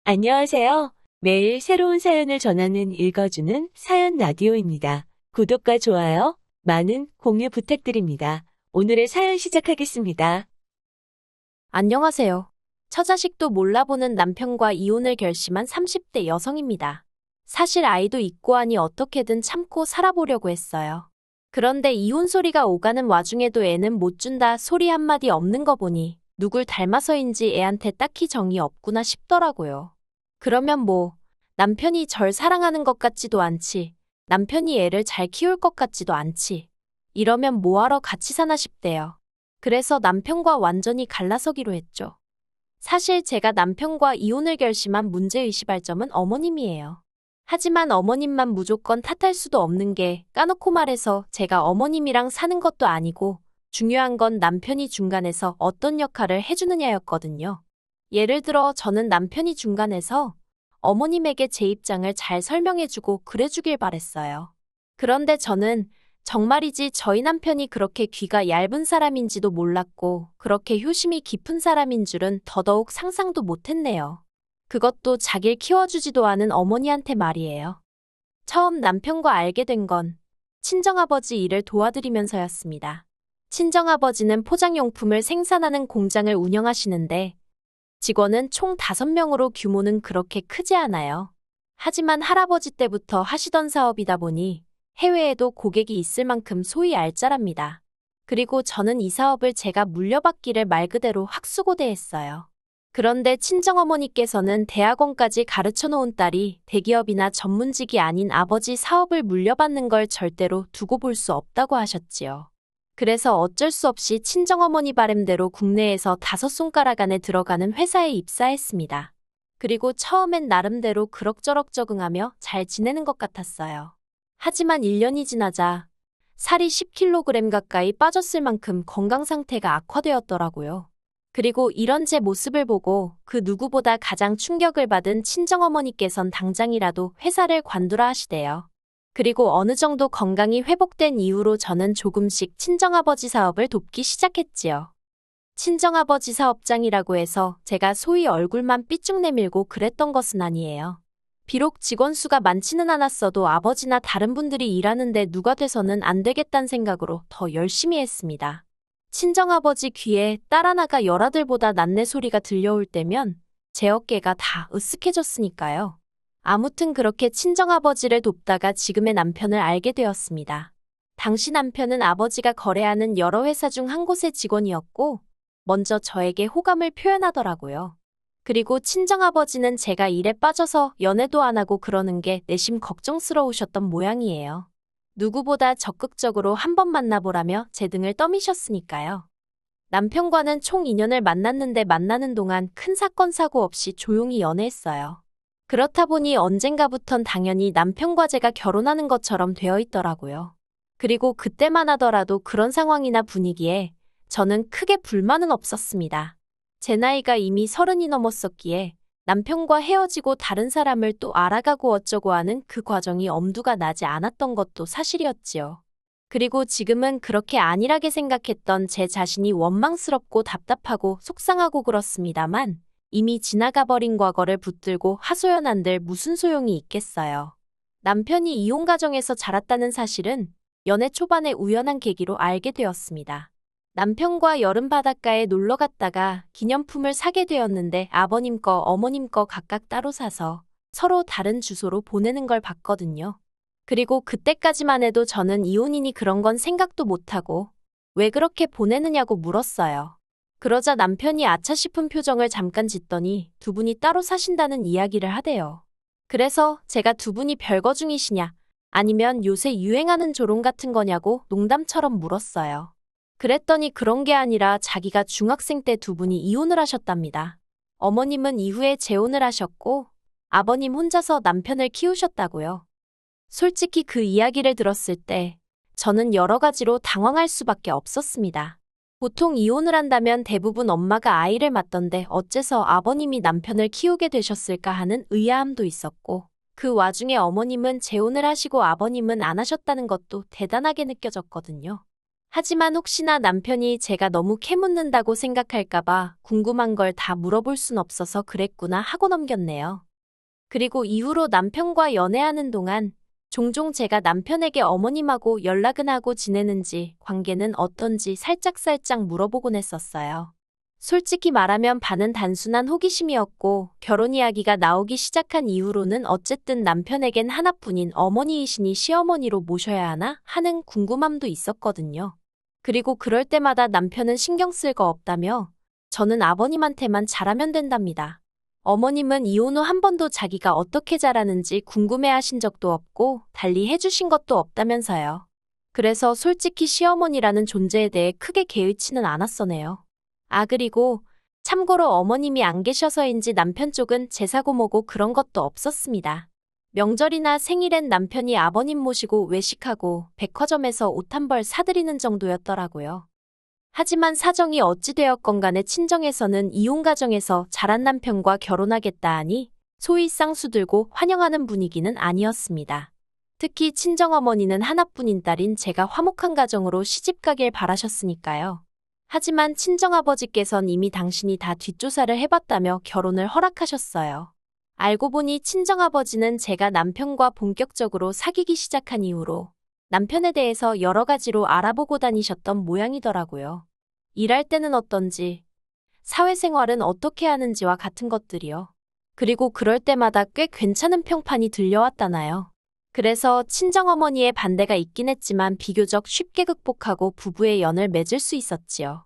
안녕하세요. 매일 새로운 사연을 전하는 읽어주는 사연 라디오입니다. 구독과 좋아요, 많은 공유 부탁드립니다. 오늘의 사연 시작하겠습니다. 안녕하세요. 처자식도 몰라보는 남편과 이혼을 결심한 30대 여성입니다. 사실 아이도 있고 하니 어떻게든 참고 살아보려고 했어요. 그런데 이혼 소리가 오가는 와중에도 애는 못 준다 소리 한마디 없는 거 보니 누굴 닮아서인지 애한테 딱히 정이 없구나 싶더라고요. 그러면 뭐, 남편이 절 사랑하는 것 같지도 않지, 남편이 애를 잘 키울 것 같지도 않지. 이러면 뭐하러 같이 사나 싶대요. 그래서 남편과 완전히 갈라서기로 했죠. 사실 제가 남편과 이혼을 결심한 문제의식 발점은 어머님이에요. 하지만 어머님만 무조건 탓할 수도 없는 게 까놓고 말해서 제가 어머님이랑 사는 것도 아니고 중요한 건 남편이 중간에서 어떤 역할을 해주느냐였거든요. 예를 들어 저는 남편이 중간에서 어머님에게 제 입장을 잘 설명해주고 그래주길 바랬어요. 그런데 저는 정말이지 저희 남편이 그렇게 귀가 얇은 사람인지도 몰랐고 그렇게 효심이 깊은 사람인 줄은 더더욱 상상도 못했네요. 그것도 자길 키워주지도 않은 어머니한테 말이에요. 처음 남편과 알게 된 건 친정아버지 일을 도와드리면서였습니다. 친정아버지는 포장용품을 생산하는 공장을 운영하시는데 직원은 총 5명으로 규모는 그렇게 크지 않아요. 하지만 할아버지 때부터 하시던 사업이다 보니 해외에도 고객이 있을 만큼 소위 알짜랍니다. 그리고 저는 이 사업을 제가 물려받기를 말 그대로 학수고대했어요. 그런데 친정어머니께서는 대학원까지 가르쳐 놓은 딸이 대기업이나 전문직이 아닌 아버지 사업을 물려받는 걸 절대로 두고 볼 수 없다고 하셨지요. 그래서 어쩔 수 없이 친정어머니 바램대로 국내에서 5손가락 안에 들어가는 회사에 입사했습니다. 그리고 처음엔 나름대로 그럭저럭 적응하며 잘 지내는 것 같았어요. 하지만 1년이 지나자 살이 10kg 가까이 빠졌을 만큼 건강 상태가 악화되었더라고요. 그리고 이런 제 모습을 보고 그 누구보다 가장 충격을 받은 친정어머니께선 당장이라도 회사를 관두라 하시대요. 그리고 어느 정도 건강이 회복된 이후로 저는 조금씩 친정아버지 사업을 돕기 시작했지요. 친정아버지 사업장이라고 해서 제가 소위 얼굴만 삐쭉 내밀고 그랬던 것은 아니에요. 비록 직원 수가 많지는 않았어도 아버지나 다른 분들이 일하는데 누가 돼서는 안 되겠다는 생각으로 더 열심히 했습니다. 친정아버지 귀에 딸 하나가 열아들보다 낫네 소리가 들려올 때면 제 어깨가 다 으쓱해졌으니까요. 아무튼 그렇게 친정아버지를 돕다가 지금의 남편을 알게 되었습니다. 당시 남편은 아버지가 거래하는 여러 회사 중 한 곳의 직원이었고 먼저 저에게 호감을 표현하더라고요. 그리고 친정아버지는 제가 일에 빠져서 연애도 안 하고 그러는 게 내심 걱정스러우셨던 모양이에요. 누구보다 적극적으로 한번 만나보라며 제 등을 떠미셨으니까요. 남편과는 총 2년을 만났는데 만나는 동안 큰 사건 사고 없이 조용히 연애했어요. 그렇다 보니 언젠가부턴 당연히 남편과 제가 결혼하는 것처럼 되어 있더라고요. 그리고 그때만 하더라도 그런 상황이나 분위기에 저는 크게 불만은 없었습니다. 제 나이가 이미 30이 넘었었기에 남편과 헤어지고 다른 사람을 또 알아가고 어쩌고 하는 그 과정이 엄두가 나지 않았던 것도 사실이었지요. 그리고 지금은 그렇게 안일하게 생각했던 제 자신이 원망스럽고 답답하고 속상하고 그렇습니다만 이미 지나가 버린 과거를 붙들고 하소연한들 무슨 소용이 있겠어요. 남편이 이혼 가정에서 자랐다는 사실은 연애 초반의 우연한 계기로 알게 되었습니다. 남편과 여름 바닷가에 놀러 갔다가 기념품을 사게 되었는데 아버님 거, 어머님 거 각각 따로 사서 서로 다른 주소로 보내는 걸 봤거든요. 그리고 그때까지만 해도 저는 이혼이니 그런 건 생각도 못하고 왜 그렇게 보내느냐고 물었어요. 그러자 남편이 아차 싶은 표정을 잠깐 짓더니 두 분이 따로 사신다는 이야기를 하대요. 그래서 제가 두 분이 별거 중이시냐 아니면 요새 유행하는 조롱 같은 거냐고 농담처럼 물었어요. 그랬더니 그런 게 아니라 자기가 중학생 때 두 분이 이혼을 하셨답니다. 어머님은 이후에 재혼을 하셨고 아버님 혼자서 남편을 키우셨다고요. 솔직히 그 이야기를 들었을 때 저는 여러 가지로 당황할 수밖에 없었습니다. 보통 이혼을 한다면 대부분 엄마가 아이를 맡던데 어째서 아버님이 남편을 키우게 되셨을까 하는 의아함도 있었고 그 와중에 어머님은 재혼을 하시고 아버님은 안 하셨다는 것도 대단하게 느껴졌거든요. 하지만 혹시나 남편이 제가 너무 캐묻는다고 생각할까봐 궁금한 걸 다 물어볼 순 없어서 그랬구나 하고 넘겼네요. 그리고 이후로 남편과 연애하는 동안 종종 제가 남편에게 어머님하고 연락은 하고 지내는지 관계는 어떤지 살짝살짝 물어보곤 했었어요. 솔직히 말하면 반은 단순한 호기심이었고 결혼 이야기가 나오기 시작한 이후로는 어쨌든 남편에겐 하나뿐인 어머니이시니 시어머니로 모셔야 하나 하는 궁금함도 있었거든요. 그리고 그럴 때마다 남편은 신경 쓸 거 없다며 저는 아버님한테만 잘하면 된답니다. 어머님은 이혼 후 한 번도 자기가 어떻게 자라는지 궁금해하신 적도 없고 달리 해주신 것도 없다면서요. 그래서 솔직히 시어머니라는 존재에 대해 크게 개의치는 않았어네요. 아 그리고 참고로 어머님이 안 계셔서인지 남편 쪽은 제사고 뭐고 그런 것도 없었습니다. 명절이나 생일엔 남편이 아버님 모시고 외식하고 백화점에서 옷 한 벌 사드리는 정도였더라고요. 하지만 사정이 어찌되었건 간에 친정에서는 이혼 가정에서 자란 남편과 결혼하겠다 하니 소위 쌍수 들고 환영하는 분위기는 아니었습니다. 특히 친정어머니는 하나뿐인 딸인 제가 화목한 가정으로 시집가길 바라셨으니까요. 하지만 친정아버지께선 이미 당신이 다 뒷조사를 해봤다며 결혼을 허락하셨어요. 알고 보니 친정아버지는 제가 남편과 본격적으로 사귀기 시작한 이후로 남편에 대해서 여러 가지로 알아보고 다니셨던 모양이더라고요. 일할 때는 어떤지, 사회생활은 어떻게 하는지와 같은 것들이요. 그리고 그럴 때마다 꽤 괜찮은 평판이 들려왔다나요. 그래서 친정어머니의 반대가 있긴 했지만 비교적 쉽게 극복하고 부부의 연을 맺을 수 있었지요.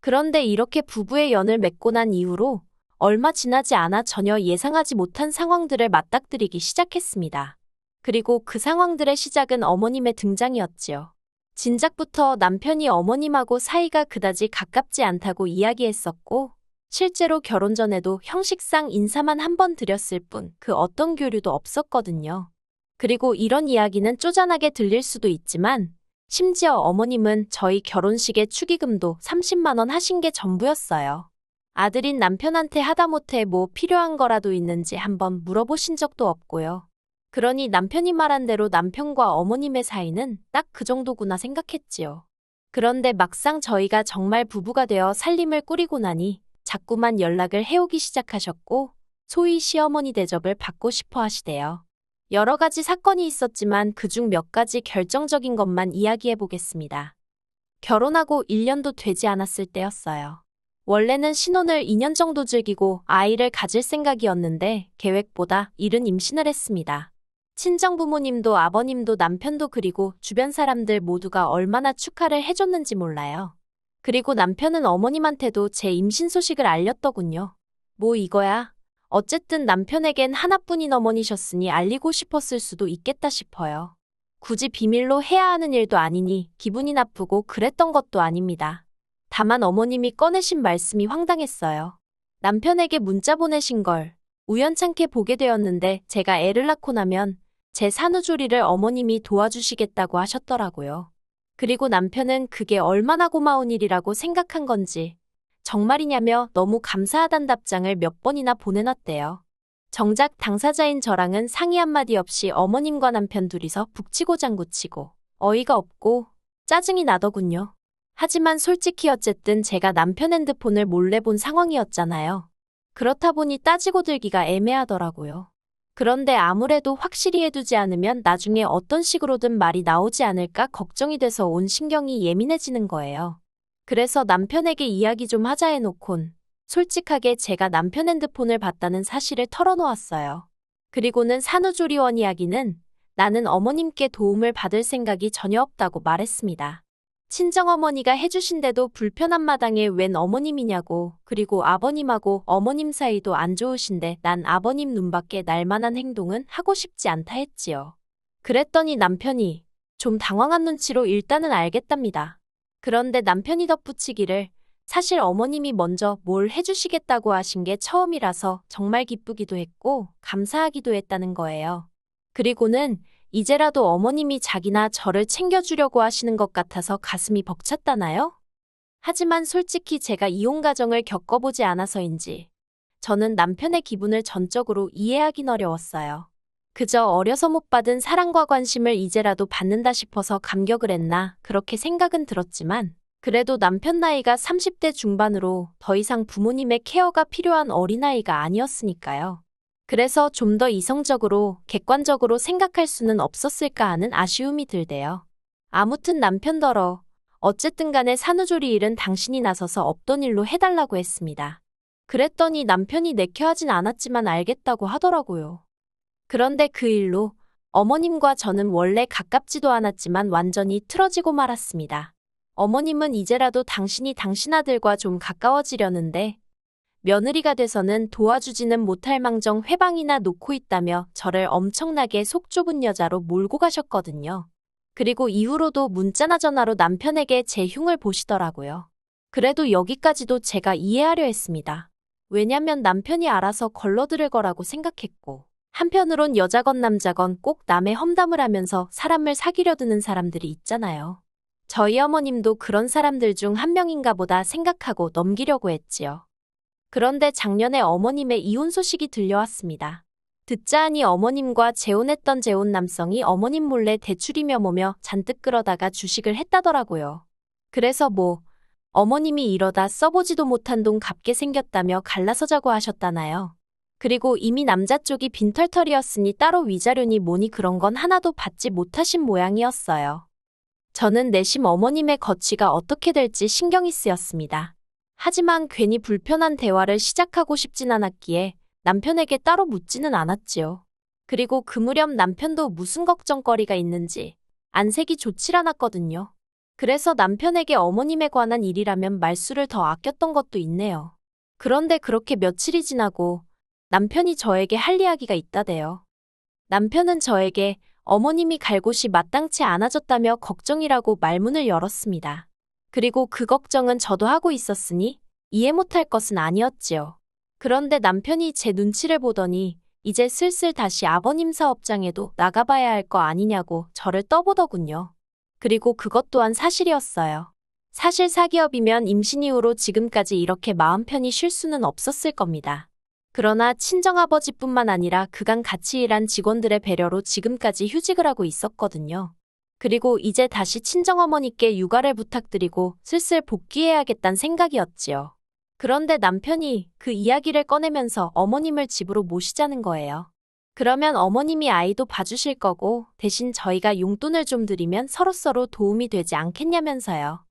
그런데 이렇게 부부의 연을 맺고 난 이후로 얼마 지나지 않아 전혀 예상하지 못한 상황들을 맞닥뜨리기 시작했습니다. 그리고 그 상황들의 시작은 어머님의 등장이었지요. 진작부터 남편이 어머님하고 사이가 그다지 가깝지 않다고 이야기했었고 실제로 결혼 전에도 형식상 인사만 한 번 드렸을 뿐 그 어떤 교류도 없었거든요. 그리고 이런 이야기는 쪼잔하게 들릴 수도 있지만 심지어 어머님은 저희 결혼식의 축의금도 30만 원 하신 게 전부였어요. 아들인 남편한테 하다못해 뭐 필요한 거라도 있는지 한번 물어보신 적도 없고요. 그러니 남편이 말한 대로 남편과 어머님의 사이는 딱 그 정도구나 생각했지요. 그런데 막상 저희가 정말 부부가 되어 살림을 꾸리고 나니 자꾸만 연락을 해오기 시작하셨고 소위 시어머니 대접을 받고 싶어 하시대요. 여러 가지 사건이 있었지만 그중 몇 가지 결정적인 것만 이야기해 보겠습니다. 결혼하고 1년도 되지 않았을 때였어요. 원래는 신혼을 2년 정도 즐기고 아이를 가질 생각이었는데 계획보다 이른 임신을 했습니다. 친정부모님도 아버님도 남편도 그리고 주변 사람들 모두가 얼마나 축하를 해줬는지 몰라요. 그리고 남편은 어머님한테도 제 임신 소식을 알렸더군요. 뭐 이거야. 어쨌든 남편에겐 하나뿐인 어머니셨으니 알리고 싶었을 수도 있겠다 싶어요. 굳이 비밀로 해야 하는 일도 아니니 기분이 나쁘고 그랬던 것도 아닙니다. 다만 어머님이 꺼내신 말씀이 황당했어요. 남편에게 문자 보내신 걸 우연찮게 보게 되었는데 제가 애를 낳고 나면 제 산후조리를 어머님이 도와주시겠다고 하셨더라고요. 그리고 남편은 그게 얼마나 고마운 일이라고 생각한 건지 정말이냐며 너무 감사하단 답장을 몇 번이나 보내놨대요. 정작 당사자인 저랑은 상의 한마디 없이 어머님과 남편 둘이서 북치고 장구치고 어이가 없고 짜증이 나더군요. 하지만 솔직히 어쨌든 제가 남편 핸드폰을 몰래 본 상황이었잖아요. 그렇다 보니 따지고 들기가 애매하더라고요. 그런데 아무래도 확실히 해두지 않으면 나중에 어떤 식으로든 말이 나오지 않을까 걱정이 돼서 온 신경이 예민해지는 거예요. 그래서 남편에게 이야기 좀 하자 해놓곤 솔직하게 제가 남편 핸드폰을 봤다는 사실을 털어놓았어요. 그리고는 산후조리원 이야기는 나는 어머님께 도움을 받을 생각이 전혀 없다고 말했습니다. 친정어머니가 해주신데도 불편한 마당에 웬 어머님이냐고, 그리고 아버님하고 어머님 사이도 안 좋으신데 난 아버님 눈밖에 날 만한 행동은 하고 싶지 않다 했지요. 그랬더니 남편이 좀 당황한 눈치로 일단은 알겠답니다. 그런데 남편이 덧붙이기를 사실 어머님이 먼저 뭘 해주시겠다고 하신 게 처음이라서 정말 기쁘기도 했고 감사하기도 했다는 거예요. 그리고는 이제라도 어머님이 자기나 저를 챙겨주려고 하시는 것 같아서 가슴이 벅찼다나요? 하지만 솔직히 제가 이혼 가정을 겪어보지 않아서인지 저는 남편의 기분을 전적으로 이해하긴 어려웠어요. 그저 어려서 못 받은 사랑과 관심을 이제라도 받는다 싶어서 감격을 했나 그렇게 생각은 들었지만 그래도 남편 나이가 30대 중반으로 더 이상 부모님의 케어가 필요한 어린아이가 아니었으니까요. 그래서 좀 더 이성적으로 객관적으로 생각할 수는 없었을까 하는 아쉬움이 들대요. 아무튼 남편더러 어쨌든 간에 산후조리 일은 당신이 나서서 없던 일로 해달라고 했습니다. 그랬더니 남편이 내켜하진 않았지만 알겠다고 하더라고요. 그런데 그 일로 어머님과 저는 원래 가깝지도 않았지만 완전히 틀어지고 말았습니다. 어머님은 이제라도 당신이 당신 아들과 좀 가까워지려는데 며느리가 돼서는 도와주지는 못할 망정 회방이나 놓고 있다며 저를 엄청나게 속 좁은 여자로 몰고 가셨거든요. 그리고 이후로도 문자나 전화로 남편에게 제 흉을 보시더라고요. 그래도 여기까지도 제가 이해하려 했습니다. 왜냐면 남편이 알아서 걸러들을 거라고 생각했고 한편으론 여자건 남자건 꼭 남의 험담을 하면서 사람을 사귀려 드는 사람들이 있잖아요. 저희 어머님도 그런 사람들 중 한 명인가 보다 생각하고 넘기려고 했지요. 그런데 작년에 어머님의 이혼 소식이 들려왔습니다. 듣자 하니 어머님과 재혼했던 재혼 남성이 어머님 몰래 대출이며 뭐며 잔뜩 끌어다가 주식을 했다더라고요. 그래서 어머님이 이러다 써보지도 못한 돈 갚게 생겼다며 갈라서자고 하셨다나요. 그리고 이미 남자 쪽이 빈털털이었으니 따로 위자료니 뭐니 그런 건 하나도 받지 못하신 모양이었어요. 저는 내심 어머님의 거취가 어떻게 될지 신경이 쓰였습니다. 하지만 괜히 불편한 대화를 시작하고 싶진 않았기에 남편에게 따로 묻지는 않았지요. 그리고 그 무렵 남편도 무슨 걱정거리가 있는지 안색이 좋질 않았거든요. 그래서 남편에게 어머님에 관한 일이라면 말수를 더 아꼈던 것도 있네요. 그런데 그렇게 며칠이 지나고 남편이 저에게 할 이야기가 있다대요. 남편은 저에게 어머님이 갈 곳이 마땅치 않아졌다며 걱정이라고 말문을 열었습니다. 그리고 그 걱정은 저도 하고 있었으니 이해 못할 것은 아니었지요. 그런데 남편이 제 눈치를 보더니 이제 슬슬 다시 아버님 사업장에도 나가봐야 할 거 아니냐고 저를 떠보더군요. 그리고 그것 또한 사실이었어요. 사실 사기업이면 임신 이후로 지금까지 이렇게 마음 편히 쉴 수는 없었을 겁니다. 그러나 친정아버지뿐만 아니라 그간 같이 일한 직원들의 배려로 지금까지 휴직을 하고 있었거든요. 그리고 이제 다시 친정어머니께 육아를 부탁드리고 슬슬 복귀해야겠다는 생각이었지요. 그런데 남편이 그 이야기를 꺼내면서 어머님을 집으로 모시자는 거예요. 그러면 어머님이 아이도 봐주실 거고 대신 저희가 용돈을 좀 드리면 서로서로 도움이 되지 않겠냐면서요.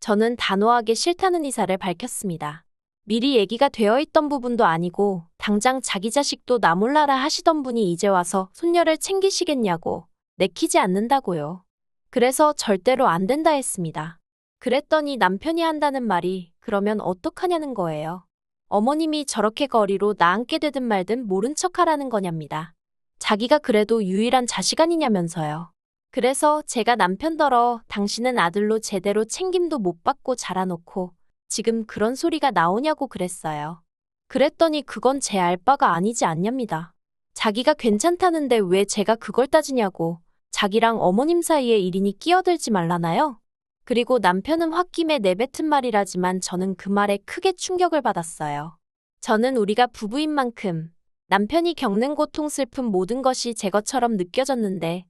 저는 단호하게 싫다는 의사를 밝혔습니다. 미리 얘기가 되어 있던 부분도 아니고 당장 자기 자식도 나 몰라라 하시던 분이 이제 와서 손녀를 챙기시겠냐고 내키지 않는다고요. 그래서 절대로 안 된다 했습니다. 그랬더니 남편이 한다는 말이 그러면 어떡하냐는 거예요. 어머님이 저렇게 거리로 나앉게 되든 말든 모른 척하라는 거냐입니다. 자기가 그래도 유일한 자식 아니냐면서요. 그래서 제가 남편더러 당신은 아들로 제대로 챙김도 못 받고 자라놓고 지금 그런 소리가 나오냐고 그랬어요. 그랬더니 그건 제 알바가 아니지 않냐입니다. 자기가 괜찮다는데 왜 제가 그걸 따지냐고 자기랑 어머님 사이의 일이니 끼어들지 말라나요? 그리고 남편은 홧김에 내뱉은 말이라지만 저는 그 말에 크게 충격을 받았어요. 저는 우리가 부부인 만큼 남편이 겪는 고통 슬픔 모든 것이 제 것처럼 느껴졌는데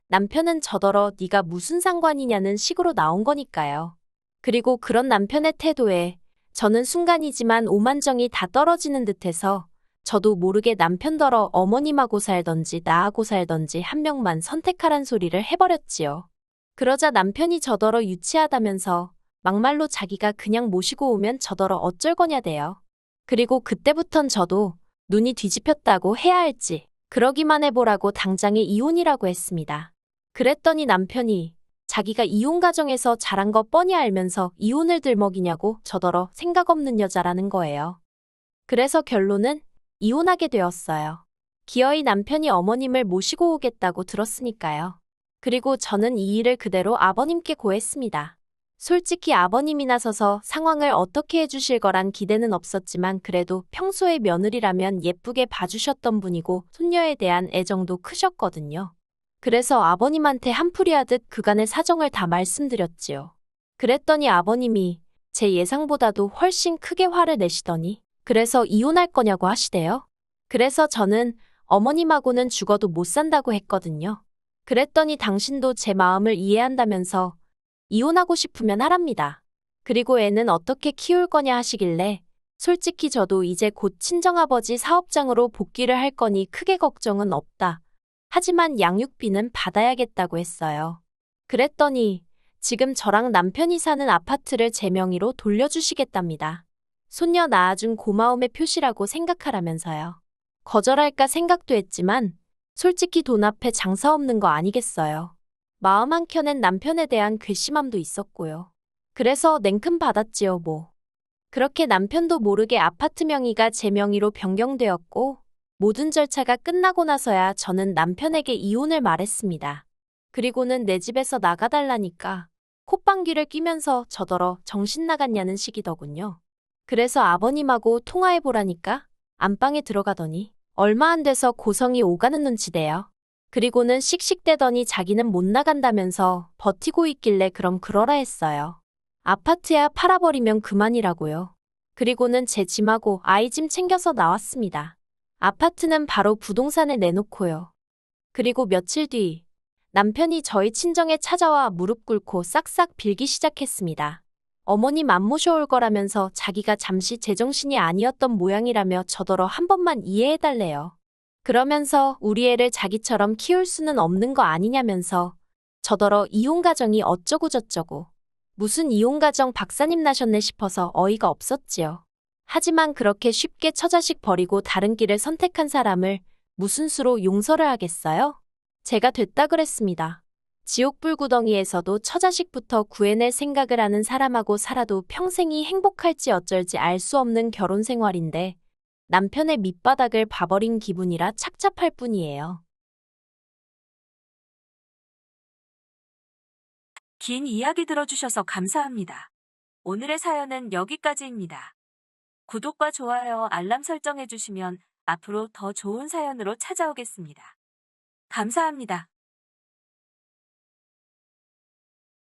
남편은 저더러 네가 무슨 상관이냐는 식으로 나온 거니까요. 그리고 그런 남편의 태도에 저는 순간이지만 오만정이 다 떨어지는 듯해서 저도 모르게 남편더러 어머님하고 살던지 나하고 살던지 한 명만 선택하란 소리를 해버렸지요. 그러자 남편이 저더러 유치하다면서 막말로 자기가 그냥 모시고 오면 저더러 어쩔 거냐대요. 그리고 그때부턴 저도 눈이 뒤집혔다고 해야 할지 그러기만 해보라고 당장에 이혼이라고 했습니다. 그랬더니 남편이 자기가 이혼 가정에서 자란 거 뻔히 알면서 이혼을 들먹이냐고 저더러 생각 없는 여자라는 거예요. 그래서 결론은 이혼하게 되었어요. 기어이 남편이 어머님을 모시고 오겠다고 들었으니까요. 그리고 저는 이 일을 그대로 아버님께 고했습니다. 솔직히 아버님이 나서서 상황을 어떻게 해주실 거란 기대는 없었지만 그래도 평소에 며느리라면 예쁘게 봐주셨던 분이고 손녀에 대한 애정도 크셨거든요. 그래서 아버님한테 한풀이 하듯 그간의 사정을 다 말씀드렸지요. 그랬더니 아버님이 제 예상보다도 훨씬 크게 화를 내시더니 그래서 이혼할 거냐고 하시대요. 그래서 저는 어머님하고는 죽어도 못 산다고 했거든요. 그랬더니 당신도 제 마음을 이해한다면서 이혼하고 싶으면 하랍니다. 그리고 애는 어떻게 키울 거냐 하시길래 솔직히 저도 이제 곧 친정아버지 사업장으로 복귀를 할 거니 크게 걱정은 없다. 하지만 양육비는 받아야겠다고 했어요. 그랬더니 지금 저랑 남편이 사는 아파트를 제 명의로 돌려주시겠답니다. 손녀 낳아준 고마움의 표시라고 생각하라면서요. 거절할까 생각도 했지만 솔직히 돈 앞에 장사 없는 거 아니겠어요. 마음 한켠엔 남편에 대한 괘씸함도 있었고요. 그래서 냉큼 받았지요 뭐. 그렇게 남편도 모르게 아파트 명의가 제 명의로 변경되었고 모든 절차가 끝나고 나서야 저는 남편에게 이혼을 말했습니다. 그리고는 내 집에서 나가달라니까 콧방귀를 뀌면서 저더러 정신 나갔냐는 식이더군요. 그래서 아버님하고 통화해보라니까 안방에 들어가더니 얼마 안 돼서 고성이 오가는 눈치대요. 그리고는 씩씩대더니 자기는 못 나간다면서 버티고 있길래 그럼 그러라 했어요. 아파트야 팔아버리면 그만이라고요. 그리고는 제 짐하고 아이 짐 챙겨서 나왔습니다. 아파트는 바로 부동산에 내놓고요. 그리고 며칠 뒤 남편이 저희 친정에 찾아와 무릎 꿇고 싹싹 빌기 시작했습니다. 어머님 안 모셔올 거라면서 자기가 잠시 제정신이 아니었던 모양이라며 저더러 한 번만 이해해달래요. 그러면서 우리 애를 자기처럼 키울 수는 없는 거 아니냐면서 저더러 이혼 가정이 어쩌고 저쩌고 무슨 이혼 가정 박사님 나셨네 싶어서 어이가 없었지요. 하지만 그렇게 쉽게 처자식 버리고 다른 길을 선택한 사람을 무슨 수로 용서를 하겠어요? 제가 됐다 그랬습니다. 지옥불구덩이에서도 처자식부터 구해낼 생각을 하는 사람하고 살아도 평생이 행복할지 어쩔지 알 수 없는 결혼 생활인데 남편의 밑바닥을 봐버린 기분이라 착잡할 뿐이에요. 긴 이야기 들어주셔서 감사합니다. 오늘의 사연은 여기까지입니다. 구독과 좋아요, 알람 설정해주시면 앞으로 더 좋은 사연으로 찾아오겠습니다. 감사합니다.